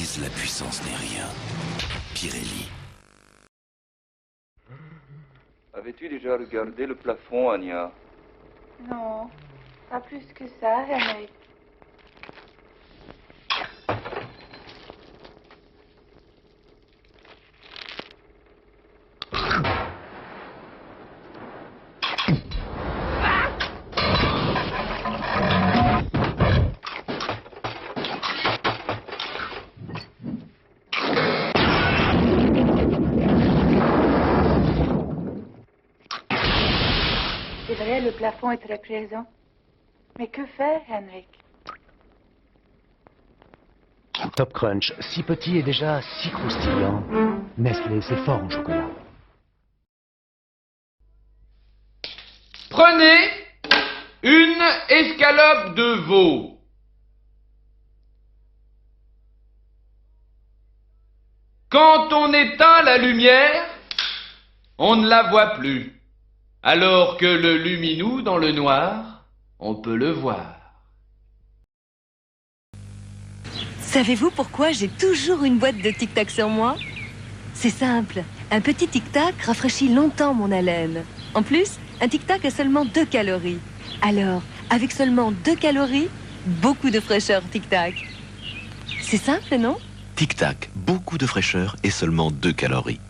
disent, la puissance n'est rien. Pirelli. Avais-tu déjà regardé le plafond, Anya? Non, pas plus que ça, Henrik. C'est vrai, le plafond est très présent. Mais que faire, Henrik? Top Crunch, si petit et déjà si croustillant. Nestlé, c'est fort en chocolat. Prenez une escalope de veau. Quand on éteint la lumière, on ne la voit plus. Alors que le luminou dans le noir, on peut le voir. Savez-vous pourquoi j'ai toujours une boîte de Tic Tac sur moi? C'est simple, un petit Tic Tac rafraîchit longtemps mon haleine. En plus, un Tic Tac a seulement 2 calories. Alors, avec seulement 2 calories, beaucoup de fraîcheur Tic Tac. C'est simple, non? Tic Tac, beaucoup de fraîcheur et seulement 2 calories.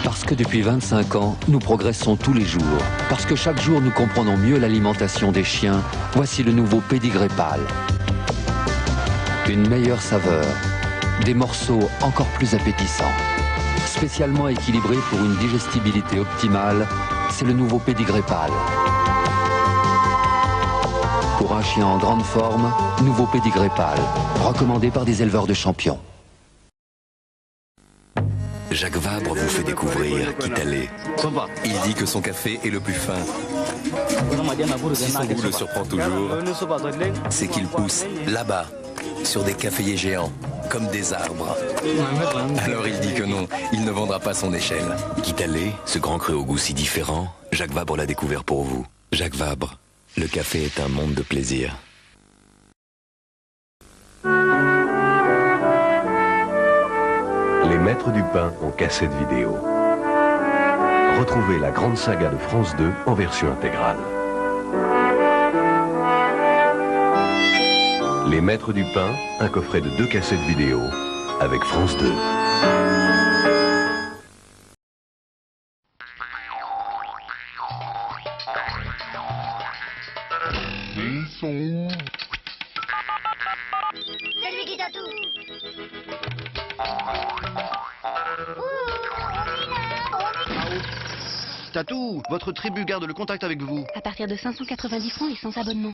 Parce que depuis 25 ans, nous progressons tous les jours. Parce que chaque jour, nous comprenons mieux l'alimentation des chiens. Voici le nouveau Pédigré Pâle. Une meilleure saveur. Des morceaux encore plus appétissants. Spécialement équilibré pour une digestibilité optimale, c'est le nouveau Pédigré Pâle. Pour un chien en grande forme, nouveau Pédigré Pâle. Recommandé par des éleveurs de champions. Jacques Vabre vous fait découvrir Kitale. Il dit que son café est le plus fin. Si son goût le surprend toujours, c'est qu'il pousse là-bas, sur des caféiers géants, comme des arbres. Alors il dit que non, il ne vendra pas son échelle. Kitale, ce grand cru au goût si différent, Jacques Vabre l'a découvert pour vous. Jacques Vabre, le café est un monde de plaisir. Les Maîtres du Pain en cassette vidéo. Retrouvez la grande saga de France 2 en version intégrale. Les Maîtres du Pain, un coffret de 2 cassettes vidéo avec France 2. C'est lui qui t'a tout. Tatou, votre tribu garde le contact avec vous. À partir de 590 francs et sans abonnement.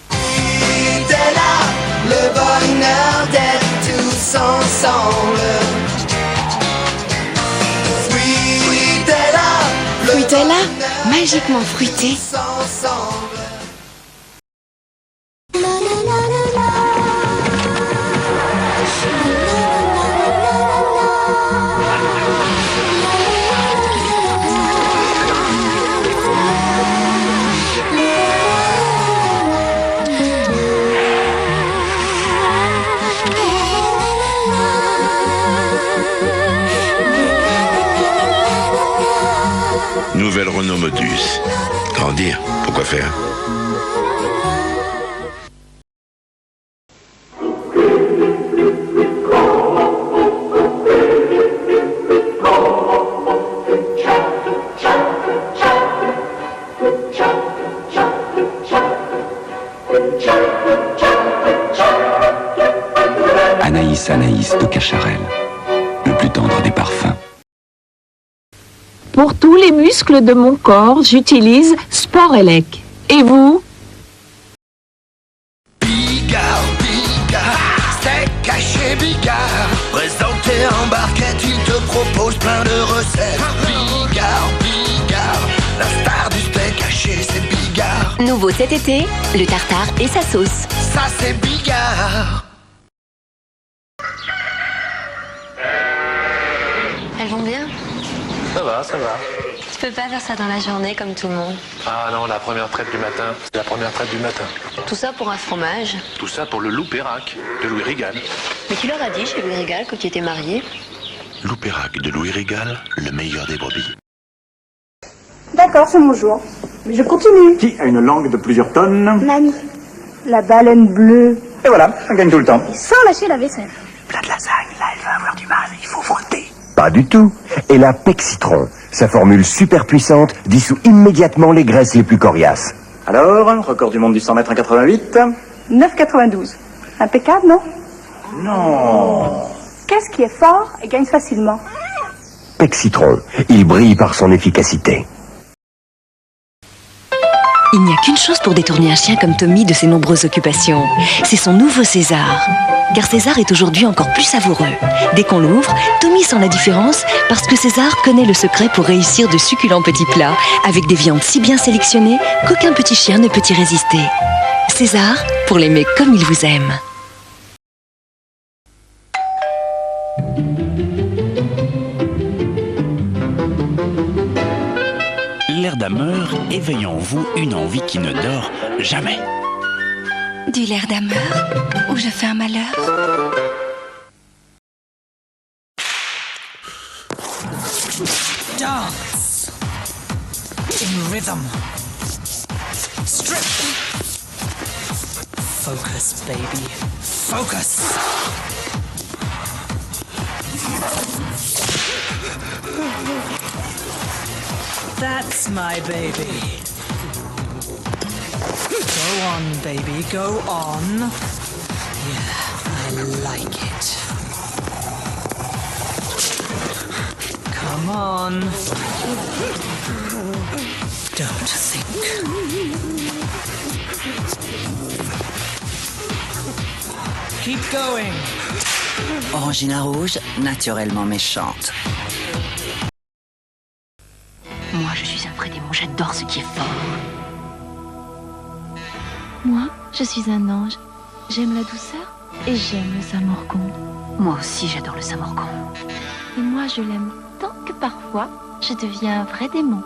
C'est là le bonheur d'être tous ensemble. Fruitella, magiquement fruité. Nouvelle Renault Modus. Grandir, pourquoi faire? Anaïs de Cacharel, le plus tendre des parfums. Pour tous les muscles de mon corps, j'utilise Sporelec. Et vous? Bigard, steak caché Bigard. Présenté en barquette, il te propose plein de recettes. Bigard, la star du steak haché, c'est Bigard. Nouveau cet été, le tartare et sa sauce. Ça c'est Bigard. Elles vont bien? Ça va. Tu peux pas faire ça dans la journée comme tout le monde. Ah non, la première traite du matin, c'est la première traite du matin. Tout ça pour un fromage. Tout ça pour le loup Perrac de Louis Régal. Mais tu leur as dit chez Louis Régal quand tu étais marié. Loup Perrac de Louis Régal, le meilleur des brebis. D'accord, c'est mon jour. Mais je continue. Qui a une langue de plusieurs tonnes? Nani. La baleine bleue. Et voilà, on gagne tout le temps. Et sans lâcher la vaisselle. Plat de lasagne, là, elle va avoir du mal, il faut frotter. Pas du tout. Et la Pexitron, sa formule super puissante, dissout immédiatement les graisses les plus coriaces. Alors, record du monde du 100 mètres en 88? 9,92. Impeccable, non? Non. Qu'est-ce qui est fort et gagne facilement? Pexitron, il brille par son efficacité. Il n'y a qu'une chose pour détourner un chien comme Tommy de ses nombreuses occupations. C'est son nouveau César. Car César est aujourd'hui encore plus savoureux. Dès qu'on l'ouvre, Tommy sent la différence parce que César connaît le secret pour réussir de succulents petits plats avec des viandes si bien sélectionnées qu'aucun petit chien ne peut y résister. César, pour l'aimer comme il vous aime. L'air d'Hammer éveille en vous une envie qui ne dort jamais. Du l'air d'Hammer, où je fais un malheur. Dance in rhythm. Strip. Focus, baby. Focus. That's my baby. Go on, baby, go on. Yeah, I like it. Come on. Don't think. Keep going. Orangina rouge, naturellement méchante. Moi, je suis un vrai démon, j'adore ce qui est fort. Moi, je suis un ange. J'aime la douceur et j'aime le Samorgon. Moi aussi, j'adore le Samorgon. Et moi, je l'aime tant que parfois, je deviens un vrai démon.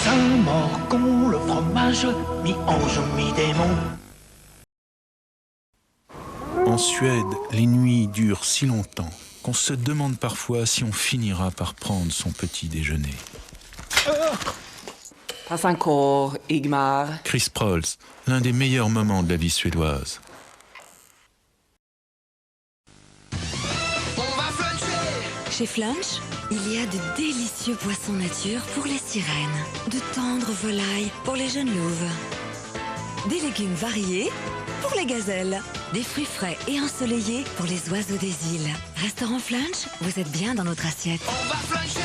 Samorgon, le fromage, mi-ange, mi-démon. En Suède, les nuits durent si longtemps qu'on se demande parfois si on finira par prendre son petit déjeuner. Pas encore, Igmar. Chris Prolls, l'un des meilleurs moments de la vie suédoise. Chez Flunch, il y a de délicieux poissons nature pour les sirènes, de tendres volailles pour les jeunes louves, des légumes variés pour les gazelles, des fruits frais et ensoleillés pour les oiseaux des îles. Restaurant Flunch, vous êtes bien dans notre assiette. On va fluncher.